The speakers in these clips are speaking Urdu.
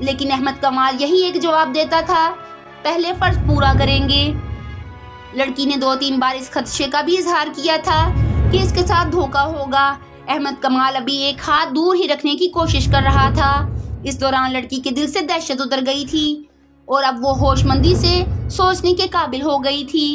لیکن احمد کمال یہی ایک جواب دیتا تھا، پہلے فرض پورا کریں گے۔ لڑکی نے 2-3 بار اس خدشے کا بھی اظہار کیا تھا کہ اس کے ساتھ دھوکہ ہوگا۔ احمد کمال ابھی ایک ہاتھ دور ہی رکھنے کی کوشش کر رہا تھا۔ اس دوران لڑکی کے دل سے دہشت اتر گئی تھی اور اب وہ ہوش مندی سے سوچنے کے قابل ہو گئی تھی۔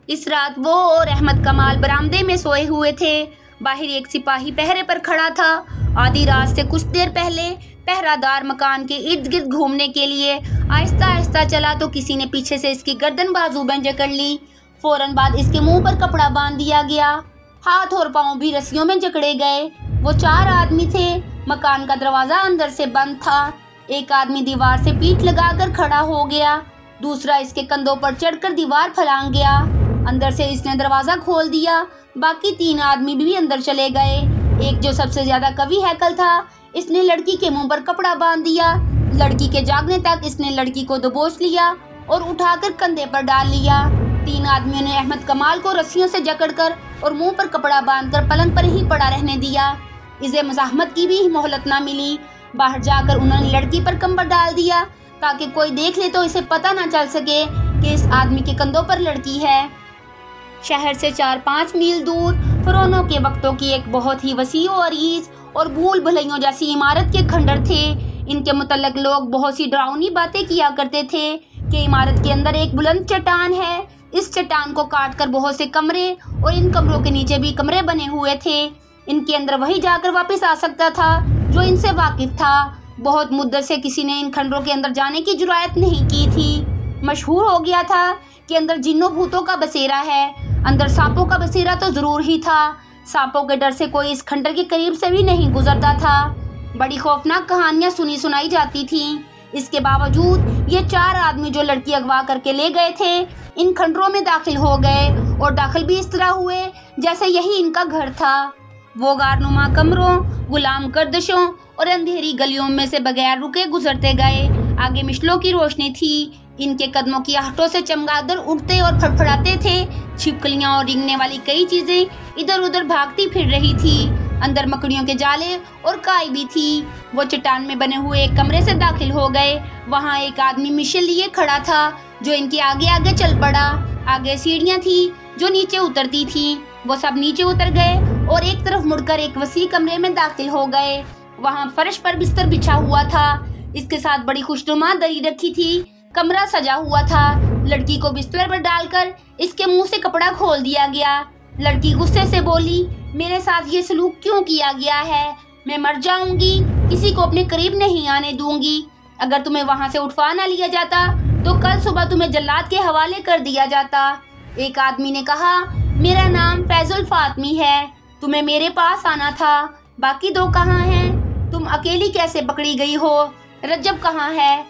اس رات وہ اور احمد کمال برآمدے میں سوئے ہوئے تھے۔ باہر ایک سپاہی پہرے پر کھڑا تھا۔ آدھی رات سے کچھ دیر پہلے پہرہ دار مکان کے ارد گرد گھومنے کے لیے آہستہ آہستہ چلا تو کسی نے پیچھے سے اس کی گردن بازو میں جکڑ لی۔ فوراً بعد اس کے منہ پر کپڑا باندھ دیا گیا۔ ہاتھ اور پاؤں بھی رسیوں میں جکڑے گئے۔ وہ 4 آدمی تھے۔ مکان کا دروازہ اندر سے بند تھا۔ ایک آدمی دیوار سے پیٹھ لگا کر کھڑا ہو گیا، دوسرا اس کے کندھوں پر چڑھ کر دیوار پھلانگ گیا۔ اندر سے اس نے دروازہ کھول دیا۔ باقی 3 آدمی بھی اندر چلے گئے۔ ایک جو سب سے زیادہ قوی ہیکل تھا، اس نے لڑکی کے منہ پر کپڑا باندھ دیا۔ لڑکی کے جاگنے تک اس نے لڑکی کو دبوچ لیا اور اٹھا کر کندھے پر ڈال لیا۔ 3 آدمیوں نے احمد کمال کو رسیوں سے جکڑ کر اور منہ پر کپڑا باندھ کر پلنگ پر ہی پڑا رہنے دیا۔ اسے مزاحمت کی بھی مہلت نہ ملی۔ باہر جا کر انہوں نے لڑکی پر کمبل ڈال دیا تاکہ کوئی دیکھ لے تو اسے پتہ نہ چل سکے کہ اس آدمی کے کندھوں پر لڑکی ہے۔ شہر سے 4-5 میل دور فرعونوں کے وقتوں کی ایک بہت ہی وسیع و عریض اور بھول بھلیوں جیسی عمارت کے کھنڈر تھے۔ ان کے متعلق لوگ بہت سی ڈراؤنی باتیں کیا کرتے تھے کہ عمارت کے اندر ایک بلند چٹان ہے۔ اس چٹان کو کاٹ کر بہت سے کمرے اور ان کمروں کے نیچے بھی کمرے بنے ہوئے تھے۔ ان کے اندر وہی جا کر واپس آ سکتا تھا جو ان سے واقف تھا۔ بہت مدت سے کسی نے ان کھنڈروں کے اندر جانے کی جرأت نہیں کی تھی۔ مشہور ہو گیا تھا کہ اندر جنوں بھوتوں کا بسیرا ہے۔ اندر سانپوں کا بسیرا تو ضرور ہی تھا۔ سانپوں کے ڈر سے کوئی اس کھنڈر کے قریب سے بھی نہیں گزرتا تھا۔ بڑی خوفناک کہانیاں سنائی جاتی تھیں۔ اس کے باوجود یہ 4 آدمی جو لڑکی اغوا کر کے لے گئے تھے ان کھنڈروں میں داخل ہو گئے اور داخل بھی اس طرح ہوئے جیسے یہی ان کا گھر تھا۔ وہ غارنما کمروں، غلام گردشوں اور اندھیری گلیوں میں سے بغیر رکے گزرتے گئے۔ آگے مشلوں کی روشنی تھی۔ ان کے قدموں کی آہٹوں سے چمگادڑ اڑتے اور پھڑپھڑاتے تھے۔ چھپکلیاں اور رینگنے والی کئی چیزیں ادھر ادھر بھاگتی پھر رہی تھی۔ اندر مکڑیوں کے جالے اور کائی بھی تھی۔ وہ چٹان میں بنے ہوئے ایک کمرے سے داخل ہو گئے۔ وہاں ایک آدمی مشل لیے کھڑا تھا جو ان کے آگے آگے چل پڑا۔ آگے سیڑھیاں تھیں جو نیچے اترتی تھیں۔ وہ سب نیچے اتر گئے اور ایک طرف مڑ کر ایک وسیع کمرے میں داخل ہو گئے۔ وہاں فرش پر بستر بچھا ہوا تھا۔ اس کے ساتھ بڑی خوشنما دری رکھی تھی۔ کمرہ سجا ہوا تھا۔ لڑکی کو بستر پر ڈال کر اس کے منہ سے کپڑا کھول دیا گیا۔ لڑکی غصے سے بولی، میرے ساتھ یہ سلوک کیوں کیا گیا ہے؟ میں مر جاؤں گی، کسی کو اپنے قریب نہیں آنے دوں گی۔ اگر تمہیں وہاں سے اٹھوا نہ لیا جاتا تو کل صبح تمہیں جلاد کے حوالے کر دیا جاتا۔ ایک آدمی نے کہا، میرا نام فیض الفاطمی ہے، تمہیں میرے پاس آنا تھا۔ باقی 2 کہاں ہیں؟ تم اکیلی کیسے پکڑی گئی ہو؟ رجب کہاں ہے؟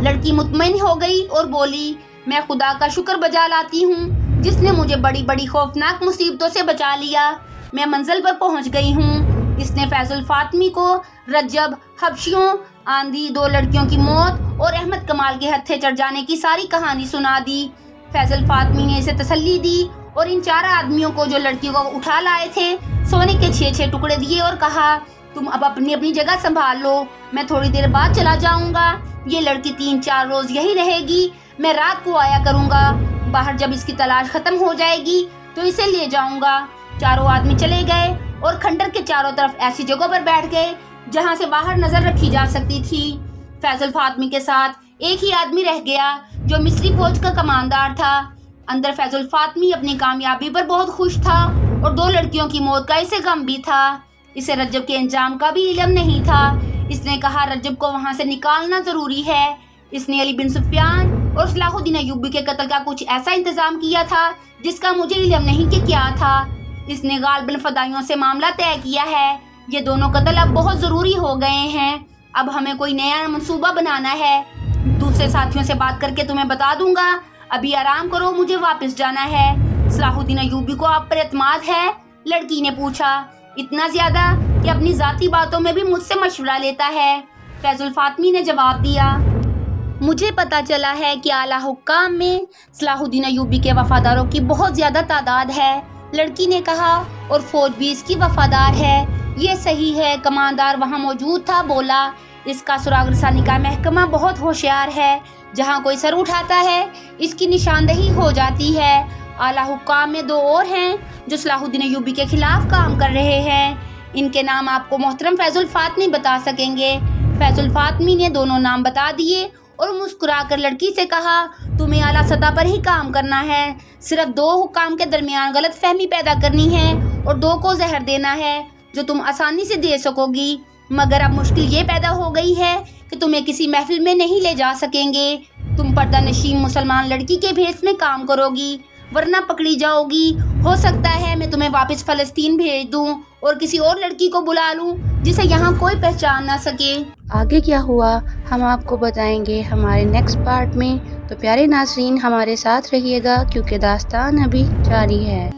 لڑکی مطمئن ہو گئی اور بولی، میں خدا کا شکر بجا لاتی ہوں جس نے مجھے بڑی بڑی خوفناک مصیبتوں سے بچا لیا۔ میں منزل پر پہنچ گئی ہوں۔ اس نے فیض الفاطمی کو رجب، حبشیوں، آندھی، 2 لڑکیوں کی موت اور احمد کمال کے ہتھے چڑھ جانے کی ساری کہانی سنا دی۔ فیض الفاطمی نے اسے تسلی دی اور ان 4 آدمیوں کو جو لڑکیوں کو اٹھا لائے تھے سونے کے 6 ٹکڑے دیے اور کہا، تم اب اپنی جگہ سنبھال لو، میں تھوڑی دیر بعد چلا جاؤں گا۔ یہ لڑکی 3-4 روز یہی رہے گی، میں رات کو آیا کروں گا۔ باہر جب اس کی تلاش ختم ہو جائے گی تو اسے لے جاؤں گا۔ 4 آدمی چلے گئے اور کھنڈر کے چاروں طرف ایسی جگہوں پر بیٹھ گئے جہاں سے باہر نظر رکھی جا سکتی تھی۔ فیض الفاطمی کے ساتھ ایک ہی آدمی رہ گیا جو مصری فوج کا کماندار تھا۔ اندر فیض الفاطمی اپنی کامیابی پر بہت خوش تھا اور 2 لڑکیوں کی موت کا اسے غم بھی تھا۔ اسے رجب کے انجام کا بھی علم نہیں تھا۔ اس نے کہا رجب کو وہاں سے نکالنا ضروری ہے۔ اس نے علی بن سفیان اور صلاح الدین ایوبی کے قتل کا کچھ ایسا انتظام کیا تھا جس کا مجھے علم نہیں کہ کیا تھا۔ اس نے غالباً فدائیوں سے معاملہ طے کیا ہے۔ یہ دونوں قتل اب بہت ضروری ہو گئے ہیں۔ اب ہمیں کوئی نیا منصوبہ بنانا ہے۔ دوسرے ساتھیوں سے بات کر کے تمہیں بتا دوں گا۔ ابھی آرام کرو، مجھے واپس جانا ہے۔ صلاح الدین ایوبی کو آپ پر اعتماد ہے؟ لڑکی نے پوچھا۔ اتنا زیادہ کہ اپنی ذاتی باتوں میں بھی مجھ سے مشورہ لیتا ہے، فیض الفاطمی نے جواب دیا۔ مجھے پتا چلا ہے کہ اعلیٰ حکام میں صلاح الدین ایوبی کے وفاداروں کی بہت زیادہ تعداد ہے، لڑکی نے کہا، اور فوج بھی اس کی وفادار ہے۔ یہ صحیح ہے، کماندار وہاں موجود تھا، بولا، اس کا سراغ رسانی کا محکمہ بہت ہوشیار ہے، جہاں کوئی سر اٹھاتا ہے اس کی نشاندہی ہو جاتی ہے۔ اعلیٰ حکام میں 2 اور ہیں جو صلاح الدین ایوبی کے خلاف کام کر رہے ہیں، ان کے نام آپ کو محترم فیض الفاطمی بتا سکیں گے۔ فیض الفاطمی نے دونوں نام بتا دیے اور مسکرا کر لڑکی سے کہا، تمہیں اعلیٰ سطح پر ہی کام کرنا ہے، صرف 2 حکام کے درمیان غلط فہمی پیدا کرنی ہے اور 2 کو زہر دینا ہے جو تم آسانی سے دے سکو گی، مگر اب مشکل یہ پیدا ہو گئی ہے کہ تمہیں کسی محفل میں نہیں لے جا سکیں گے۔ تم پردہ نشین مسلمان لڑکی کے بھیس میں کام کرو گی ورنہ پکڑی جاؤ گی۔ ہو سکتا ہے میں تمہیں واپس فلسطین بھیج دوں اور کسی اور لڑکی کو بلا لوں جسے یہاں کوئی پہچان نہ سکے۔ آگے کیا ہوا ہم آپ کو بتائیں گے ہمارے نیکسٹ پارٹ میں، تو پیارے ناظرین ہمارے ساتھ رہیے گا کیونکہ داستان ابھی جاری ہے۔